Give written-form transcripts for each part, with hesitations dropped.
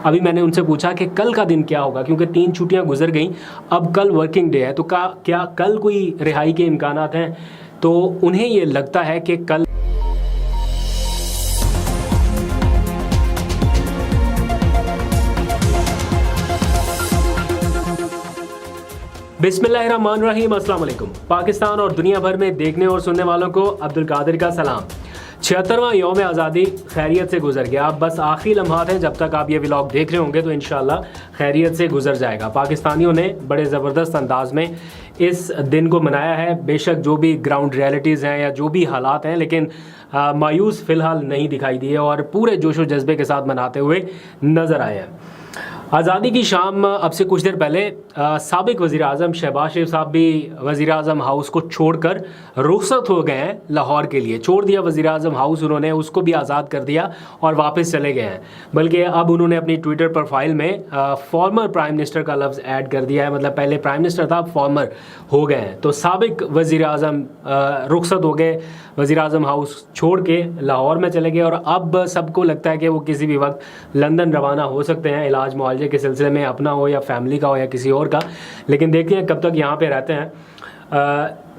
अभी मैंने उनसे पूछा कि कल का दिन क्या होगा, क्योंकि 3 छुट्टियां गुजर गई, अब कल वर्किंग डे है, तो क्या कल कोई रिहाई के इम्कानात हैं? तो उन्हें ये लगता है कि कल बिस्मिल्लाहिर्रहमानिर्रहीम, अस्सलाम वालेकुम। पाकिस्तान और दुनिया भर में देखने और सुनने वालों को अब्दुल कादिर का सलाम। 76वां यौम आज़ादी खैरियत से गुजर गया। अब बस आखिरी लम्हात हैं, जब तक आप ये व्लॉग देख रहे होंगे तो इंशाल्लाह खैरियत से गुजर जाएगा। पाकिस्तानियों ने बड़े ज़बरदस्त अंदाज में इस दिन को मनाया है। बेशक जो भी ग्राउंड रियलिटीज़ हैं या जो भी हालात हैं, लेकिन मायूस फ़िलहाल नहीं दिखाई दिए और पूरे जोश व जज्बे के साथ मनाते हुए नज़र आए हैं। आज़ादी की शाम अब से कुछ देर पहले साबिक वज़ीर आज़म शहबाज शरीफ साहब भी वज़ीर आज़म हाउस को छोड़कर रुखसत हो गए हैं लाहौर के लिए। छोड़ दिया वज़ीर आज़म हाउस उन्होंने, उसको भी आज़ाद कर दिया और वापस चले गए हैं। बल्कि अब उन्होंने अपनी ट्विटर प्रोफाइल में फॉर्मर प्राइम मिनिस्टर का लफ्ज़ ऐड कर दिया है। मतलब पहले प्राइम मिनिस्टर था, अब फॉर्मर हो गए हैं। तो साबिक वज़ीर आज़म रुखसत हो गए, वज़ीर आज़म हाउस छोड़ के लाहौर में चले गए और अब सबको लगता है कि वो किसी भी वक्त लंदन रवाना हो सकते हैं इलाज मुआवजे के सिलसिले में, अपना हो या फैमिली का हो या किसी और का। लेकिन देखते हैं कब तक यहाँ पे रहते हैं।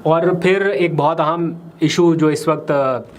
और फिर एक बहुत अहम इशू जो इस वक्त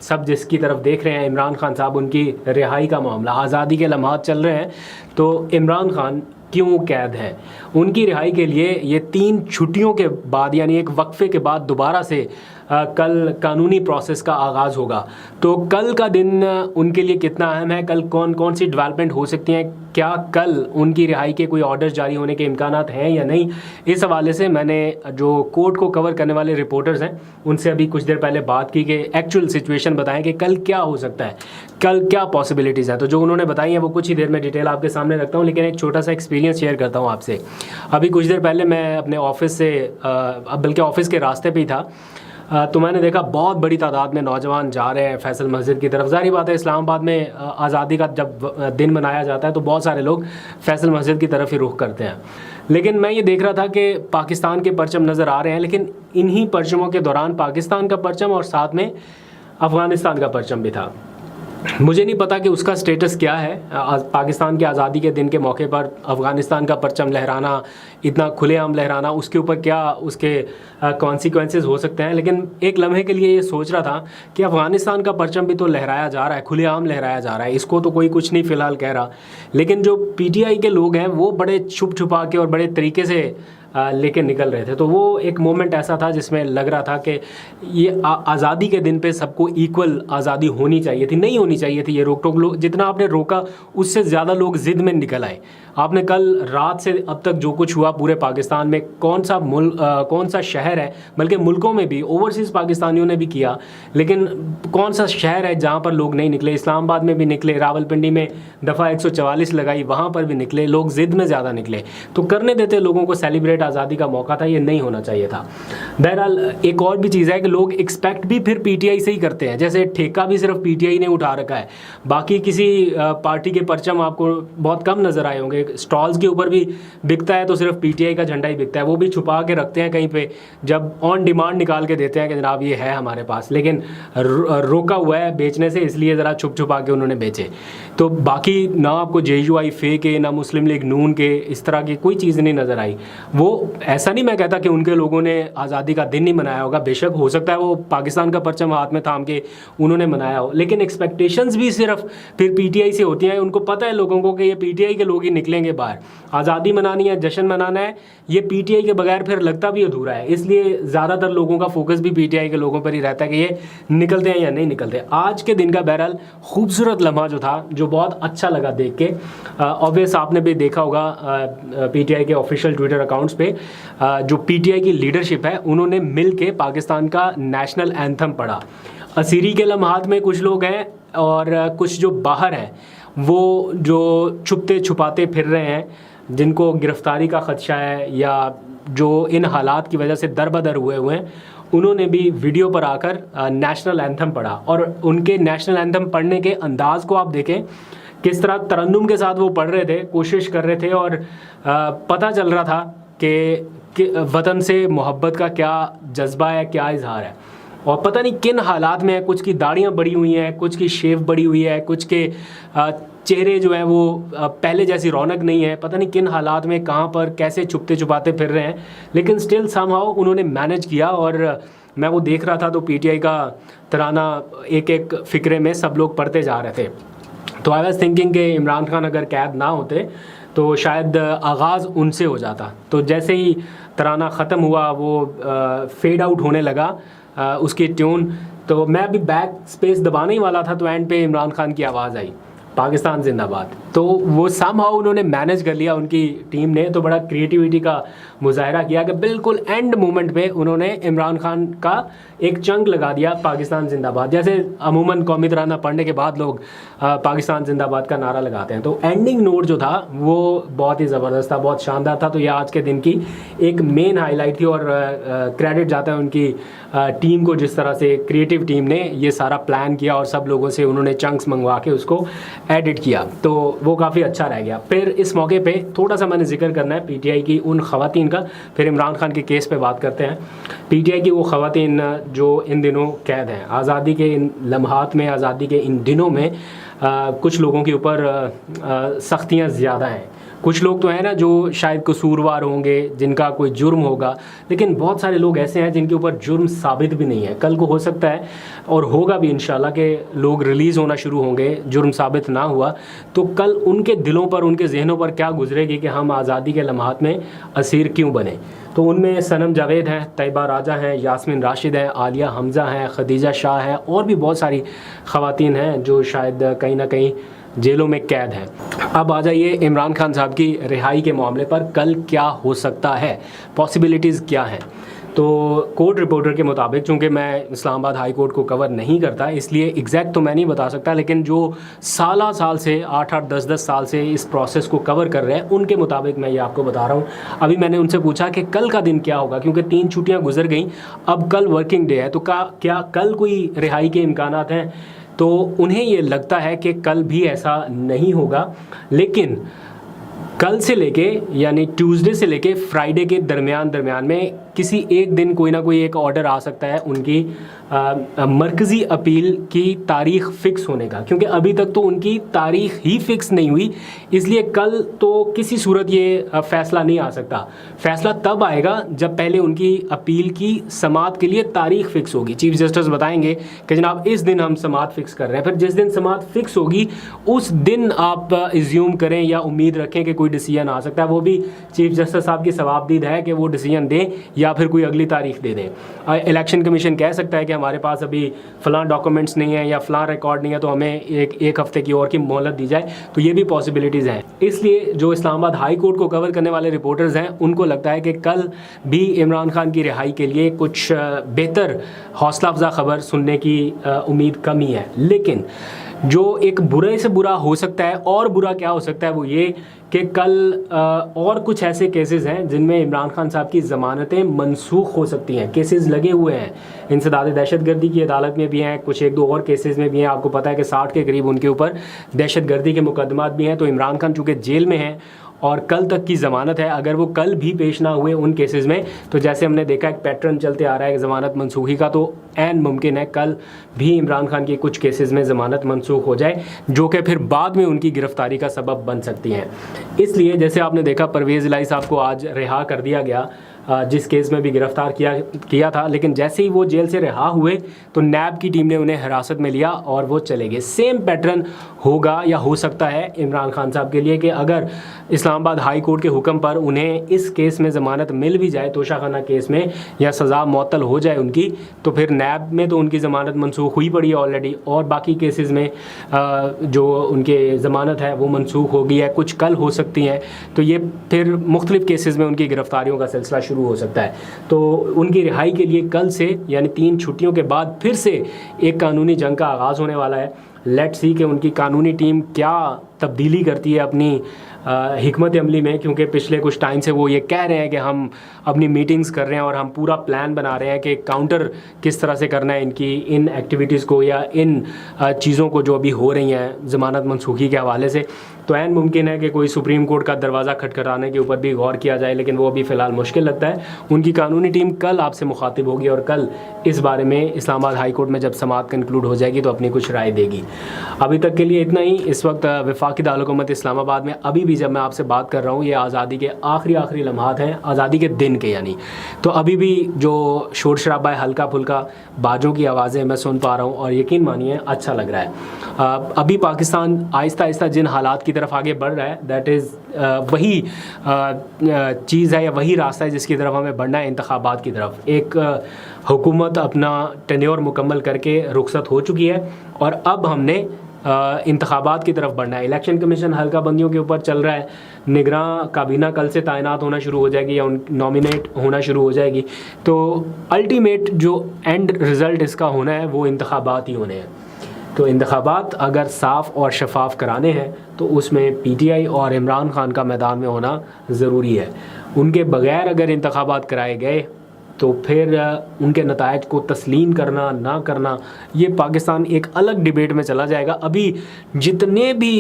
सब जिसकी तरफ देख रहे हैं, इमरान खान साहब, उनकी रिहाई का मामला। आज़ादी के लम्हात चल रहे हैं, तो इमरान खान क्यों कैद हैं? उनकी रिहाई के लिए ये 3 छुट्टियों के बाद, यानी एक वक्फे के बाद दोबारा से कल कानूनी प्रोसेस का आगाज़ होगा। तो कल का दिन उनके लिए कितना अहम है? कल कौन कौन सी डेवलपमेंट हो सकती हैं? क्या कल उनकी रिहाई के कोई ऑर्डर जारी होने के इम्कानात हैं या नहीं? इस हवाले से मैंने जो कोर्ट को कवर करने वाले रिपोर्टर्स हैं उनसे अभी कुछ देर पहले बात की कि एक्चुअल सिचुएशन बताएं कि कल क्या हो सकता है, कल क्या पॉसिबिलिटीज़ हैं। तो जो उन्होंने बताई हैं वो कुछ ही देर में डिटेल आपके सामने रखता हूँ, लेकिन एक छोटा सा एक्सपीरियंस शेयर करता हूँ आपसे। अभी कुछ देर पहले मैं अपने ऑफिस से, बल्कि ऑफिस के रास्ते पे ही था, तो मैंने देखा बहुत बड़ी तादाद में नौजवान जा रहे हैं फैसल मस्जिद की तरफ। ज़ाहिर बात है, इस्लामाबाद में आज़ादी का जब दिन मनाया जाता है तो बहुत सारे लोग फैसल मस्जिद की तरफ ही रुख करते हैं। लेकिन मैं ये देख रहा था कि पाकिस्तान के परचम नज़र आ रहे हैं, लेकिन इन्हीं परचमों के दौरान पाकिस्तान का परचम और साथ में अफ़गानिस्तान का परचम भी था। मुझे नहीं पता कि उसका स्टेटस क्या है। पाकिस्तान की आज़ादी के दिन के मौके पर अफ़गानिस्तान का परचम लहराना, इतना खुलेआम लहराना, उसके ऊपर क्या उसके कॉन्सिक्वेंसेस हो सकते हैं। लेकिन एक लम्हे के लिए ये सोच रहा था कि अफ़गानिस्तान का परचम भी तो लहराया जा रहा है, खुलेआम लहराया जा रहा है, इसको तो कोई कुछ नहीं फ़िलहाल कह रहा। लेकिन जो PTI के लोग हैं वो बड़े छुप छुपा के और बड़े तरीके से लेके निकल रहे थे। तो वो एक मोमेंट ऐसा था जिसमें लग रहा था कि ये आज़ादी के दिन पे सबको इक्वल आज़ादी होनी चाहिए थी, नहीं होनी चाहिए थी ये रोक टोक। लोग जितना आपने रोका उससे ज़्यादा लोग ज़िद में निकल आए। आपने कल रात से अब तक जो कुछ हुआ पूरे पाकिस्तान में, कौन सा शहर है, बल्कि मुल्कों में भी ओवरसीज़ पाकिस्तानियों ने भी किया, लेकिन कौन सा शहर है जहाँ पर लोग नहीं निकले? इस्लामाबाद में भी निकले, रावलपिंडी में दफ़ा 144 लगाई, वहाँ पर भी निकले लोग, ज़िद में ज़्यादा निकले। तो करने देते लोगों को सेलिब्रेट, आज़ादी का मौका था, ये नहीं होना चाहिए था। बहरहाल एक और भी चीज़ है कि लोग एक्सपेक्ट भी फिर PTI से ही करते हैं। जैसे ठेका भी सिर्फ PTI ने उठा रखा है, बाकी किसी पार्टी के परचम आपको बहुत कम नज़र आए होंगे। स्टॉल्स के ऊपर भी बिकता है तो सिर्फ PTI का झंडा ही बिकता है, वो भी छुपा के रखते हैं कहीं पे, जब ऑन डिमांड निकाल के देते हैं कि जनाब ये है हमारे पास, लेकिन रोका हुआ है बेचने से, इसलिए ज़रा छुप छुपा के उन्होंने बेचे। तो बाकी ना आपको JUI फे के, ना मुस्लिम लीग नून के, इस तरह की कोई चीज़ नहीं नज़र आई। वो ऐसा नहीं मैं कहता कि उनके लोगों ने आज़ादी का दिन नहीं मनाया होगा, बेशक हो सकता है वो पाकिस्तान का परचम हाथ में थाम के उन्होंने मनाया हो, लेकिन एक्सपेक्टेशंस भी सिर्फ फिर PTI से होती हैं। उनको पता है लोगों को कि ये PTI के लोग ही निकलेंगे बाहर, आज़ादी मनानी है, जश्न मनाना है, ये PTI के बगैर फिर लगता भी अधूरा है। इसलिए ज़्यादातर लोगों का फोकस भी PTI के लोगों पर ही रहता है कि ये निकलते हैं या नहीं निकलते। आज के दिन का बहरहाल खूबसूरत लम्हा जो था, जो बहुत अच्छा लगा देख के, ऑब्वियस आपने भी देखा होगा PTI के ऑफिशियल ट्विटर अकाउंट्स पे, जो PTI की लीडरशिप है उन्होंने मिल के पाकिस्तान का नेशनल एंथम पढ़ा। असीरी के लम्हात में कुछ लोग हैं और कुछ जो बाहर हैं, वो जो छुपते छुपाते फिर रहे हैं, जिनको गिरफ्तारी का ख़दशा है या जो इन हालात की वजह से दरबदर हुए हैं, उन्होंने भी वीडियो पर आकर नेशनल एंथम पढ़ा। और उनके नेशनल एंथम पढ़ने के अंदाज़ को आप देखें, किस तरह तरन्नुम के साथ वो पढ़ रहे थे, कोशिश कर रहे थे, और पता चल रहा था कि वतन से मोहब्बत का क्या जज्बा है, क्या इजहार है। और पता नहीं किन हालात में है, कुछ की दाढ़ियाँ बड़ी हुई हैं, कुछ की शेव बड़ी हुई है, कुछ के चेहरे जो हैं वो पहले जैसी रौनक नहीं है, पता नहीं किन हालात में कहाँ पर कैसे छुपते छुपाते फिर रहे हैं, लेकिन स्टिल समहाउ उन्होंने मैनेज किया। और मैं वो देख रहा था तो पीटीआई का तराना एक एक फ़िक्रे में सब लोग पढ़ते जा रहे थे। तो आई वॉज थिंकिंग कि इमरान खान अगर कैद ना होते तो शायद आगाज़ उनसे हो जाता। तो जैसे ही तराना ख़त्म हुआ, वो फेड आउट होने लगा उसकी ट्यून, तो मैं अभी बैक स्पेस दबाने ही वाला था तो एंड पे इमरान खान की आवाज़ आई, पाकिस्तान जिंदाबाद। तो वो समहाउ उन्होंने मैनेज कर लिया, उनकी टीम ने तो बड़ा क्रिएटिविटी का मुजाहरा किया कि बिल्कुल एंड मोमेंट पे उन्होंने इमरान खान का एक चंक लगा दिया, पाकिस्तान जिंदाबाद। जैसे अमूमन कौमी तराना पढ़ने के बाद लोग पाकिस्तान जिंदाबाद का नारा लगाते हैं, तो एंडिंग नोट जो था वो बहुत ही ज़बरदस्त था, बहुत शानदार था। तो ये आज के दिन की एक मेन हाईलाइट थी और क्रेडिट जाता है उनकी टीम को, जिस तरह से क्रिएटिव टीम ने ये सारा प्लान किया और सब लोगों से उन्होंने चंक्स मंगवा के उसको एडिट किया, तो वो काफ़ी अच्छा रह गया। फिर इस मौके पे थोड़ा सा मैंने जिक्र करना है पीटीआई की उन ख़वातीन का, फिर इमरान खान के केस पे बात करते हैं। पीटीआई की वो ख़वातीन जो इन दिनों कैद हैं, आज़ादी के इन लम्हात में, आज़ादी के इन दिनों में कुछ लोगों के ऊपर सख्तियाँ ज़्यादा हैं। कुछ लोग तो हैं ना जो शायद कसूरवार होंगे, जिनका कोई जुर्म होगा, लेकिन बहुत सारे लोग ऐसे हैं जिनके ऊपर जुर्म साबित भी नहीं है। कल को हो सकता है और होगा भी इंशाल्लाह कि लोग रिलीज़ होना शुरू होंगे, जुर्म साबित ना हुआ तो कल उनके दिलों पर, उनके जहनों पर क्या गुजरेगी कि हम आज़ादी के लम्हात में असीर क्यों बने। तो उनमें सनम जावेद हैं, तैयबा राजा हैं, यास्मीन राशिद हैं, आलिया हमज़ा हैं, खदीजा शाह हैं और भी बहुत सारी ख़वातीन हैं जो शायद कहीं ना कहीं जेलों में कैद हैं। अब आ जाइए इमरान खान साहब की रिहाई के मामले पर, कल क्या हो सकता है, पॉसिबिलिटीज़ क्या हैं। तो कोर्ट रिपोर्टर के मुताबिक, चूँकि मैं इस्लामाबाद हाई कोर्ट को कवर नहीं करता इसलिए एग्जैक्ट तो मैं नहीं बता सकता, लेकिन जो साल से 8-8 10-10 साल से इस प्रोसेस को कवर कर रहे हैं उनके मुताबिक मैं ये आपको बता रहा हूँ। अभी मैंने उनसे पूछा कि कल का दिन क्या होगा, क्योंकि 3 छुट्टियाँ गुजर गई, अब कल वर्किंग डे है, तो क्या कल कोई रिहाई के इम्कानात हैं। तो उन्हें ये लगता है कि कल भी ऐसा नहीं होगा, लेकिन कल से लेके यानी ट्यूसडे से लेके फ्राइडे के दरमियान में किसी एक दिन कोई ना कोई एक ऑर्डर आ सकता है उनकी मरकज़ी अपील की तारीख़ फ़िक्स होने का, क्योंकि अभी तक तो उनकी तारीख़ ही फ़िक्स नहीं हुई, इसलिए कल तो किसी सूरत ये फ़ैसला नहीं आ सकता। फ़ैसला तब आएगा जब पहले उनकी अपील की समाअत के लिए तारीख़ फ़िक्स होगी। चीफ़ जस्टिस बताएंगे कि जनाब इस दिन हम समाअत फ़िक्स कर रहे हैं, फिर जिस दिन समाअत फ़िक्स होगी उस दिन आप इज्यूम करें या उम्मीद रखें कि कोई डिसीजन आ सकता है। वो भी चीफ़ जस्टिस साहब की सवाबदीद है कि वो डिसीजन दें या फिर कोई अगली तारीख दे दें। इलेक्शन कमीशन कह सकता है कि हमारे पास अभी फ़लाँ डॉक्यूमेंट्स नहीं है या फ़लाँ रिकॉर्ड नहीं है, तो हमें एक हफ़्ते की और की मोहलत दी जाए, तो ये भी पॉसिबिलिटीज़ हैं। इसलिए जो इस्लामाबाद हाई कोर्ट को कवर करने वाले रिपोर्टर्स हैं उनको लगता है कि कल भी इमरान खान की रिहाई के लिए कुछ बेहतर हौसला अफजा ख़बर सुनने की उम्मीद कम ही है। लेकिन जो एक बुरे से बुरा हो सकता है, और बुरा क्या हो सकता है, वो ये कि कल और कुछ ऐसे केसेस हैं जिनमें इमरान खान साहब की ज़मानतें मनसूख हो सकती हैं। केसेस लगे हुए हैं, इंसदाद दहशतगर्दी की अदालत में भी हैं, कुछ 1-2 और केसेस में भी हैं। आपको पता है कि 60 के करीब उनके ऊपर दहशतगर्दी के मुकदमात भी हैं। तो इमरान खान चूँकि जेल में हैं और कल तक की ज़मानत है, अगर वो कल भी पेश ना हुए उन केसेस में, तो जैसे हमने देखा एक पैटर्न चलते आ रहा है ज़मानत मनसूखी का, तो ऐन मुमकिन है कल भी इमरान खान की कुछ केसेस में ज़मानत मनसूख हो जाए, जो कि फिर बाद में उनकी गिरफ़्तारी का सबब बन सकती हैं। इसलिए जैसे आपने देखा परवेज़ इलाही साहब को आज रिहा कर दिया गया, जिस केस में भी गिरफ़्तार किया था, लेकिन जैसे ही वो जेल से रिहा हुए तो नैब की टीम ने उन्हें हिरासत में लिया और वो चले गए। सेम पैटर्न होगा या हो सकता है इमरान खान साहब के लिए कि अगर इस्लामाबाद हाई कोर्ट के हुक्म पर उन्हें इस केस में ज़मानत मिल भी जाए, तोशाखाना केस में, या सज़ा मुअत्तल हो जाए उनकी, तो फिर नैब में तो उनकी ज़मानत मनसूख हुई पड़ी है ऑलरेडी, और बाकी केसेस में जो उनके ज़मानत है वो मनसूख हो गई है, कुछ कल हो सकती हैं। तो ये फिर मुख्तलिफ़ केसेस में उनकी गिरफ़्तारियों का सिलसिला शुरू हो सकता है। तो उनकी रिहाई के लिए कल से यानी 3 छुट्टियों के बाद फिर से एक कानूनी जंग का आगाज़ होने वाला है। लेट्स सी कि उनकी कानूनी टीम क्या तब्दीली करती है अपनी हिकमत अमली में, क्योंकि पिछले कुछ टाइम से वो ये कह रहे हैं कि हम अपनी मीटिंग्स कर रहे हैं और हम पूरा प्लान बना रहे हैं कि काउंटर किस तरह से करना है इनकी इन एक्टिविटीज़ को या इन चीज़ों को जो अभी हो रही हैं ज़मानत मनसूखी के हवाले से। तो ऐन मुमकिन है कि कोई सुप्रीम कोर्ट का दरवाज़ा खटखटाने के ऊपर भी गौर किया जाए, लेकिन वो अभी फ़िलहाल मुश्किल लगता है। उनकी कानूनी टीम कल आपसे मुखातिब होगी और कल इस बारे में इस्लामाबाद हाई कोर्ट में जब समाअत कंक्लूड हो जाएगी तो अपनी कुछ राय देगी। अभी तक के लिए इतना ही। इस वक्त वफाक वफाकी दारुल-हुकूमत इस्लामाबाद में अभी भी जब मैं आपसे बात कर रहा हूँ, ये आज़ादी के आखिरी लम्हात हैं, आज़ादी के दिन के यानी। तो अभी भी जो शोर शराबा है, हल्का फुल्का बाजों की आवाज़ें मैं सुन पा रहा हूँ और यकीन मानिए अच्छा लग रहा है। अभी पाकिस्तान आहिस्ता आहिस्ता जिन हालात की तरफ आगे बढ़ रहा है, दैट इज़ वही चीज़ है या वही रास्ता है जिसकी तरफ हमें बढ़ना है, इंतखाबात की तरफ। एक हुकूमत अपना टेन्योर मुकम्मल करके रुखसत हो चुकी है और अब हमने इंतखाबात की तरफ बढ़ना है। इलेक्शन कमीशन हल्का बंदियों के ऊपर चल रहा है, निगरान काबीना कल से तैनात होना शुरू हो जाएगी या नॉमिनेट होना शुरू हो जाएगी। तो अल्टीमेट जो एंड रिज़ल्ट इसका होना है वो इंतखाबात ही होने हैं। तो इंतखाबात अगर साफ़ और शफाफ कराने हैं तो उसमें PTI और इमरान खान का मैदान में होना ज़रूरी है। उनके बग़ैर अगर इंतखाबात कराए गए तो फिर उनके नतायज को तस्लीम करना ना करना, ये पाकिस्तान एक अलग डिबेट में चला जाएगा। अभी जितने भी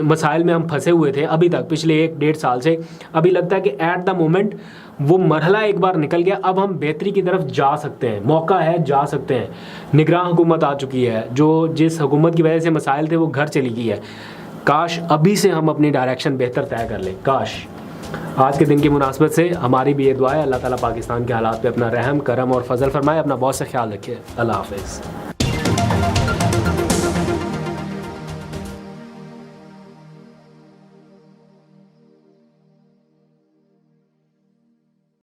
मसाइल में हम फंसे हुए थे अभी तक पिछले 1-1.5 साल से, अभी लगता है कि एट द मोमेंट वो मरहला एक बार निकल गया, अब हम बेहतरी की तरफ जा सकते हैं, मौका है, जा सकते हैं। निगरान हुकूमत आ चुकी है, जो जिस हुकूमत की वजह से मसाइल थे वो घर चली गई है। काश अभी से हम अपनी डायरेक्शन बेहतर तय कर लें। काश आज के दिन की मुनासबत से हमारी भी ये दुआ है, अल्लाह ताला पाकिस्तान के हालात पे अपना रहम करम और फजल फरमाए। अपना बहुत सा ख्याल रखिए। अल्लाह हाफ़िज़।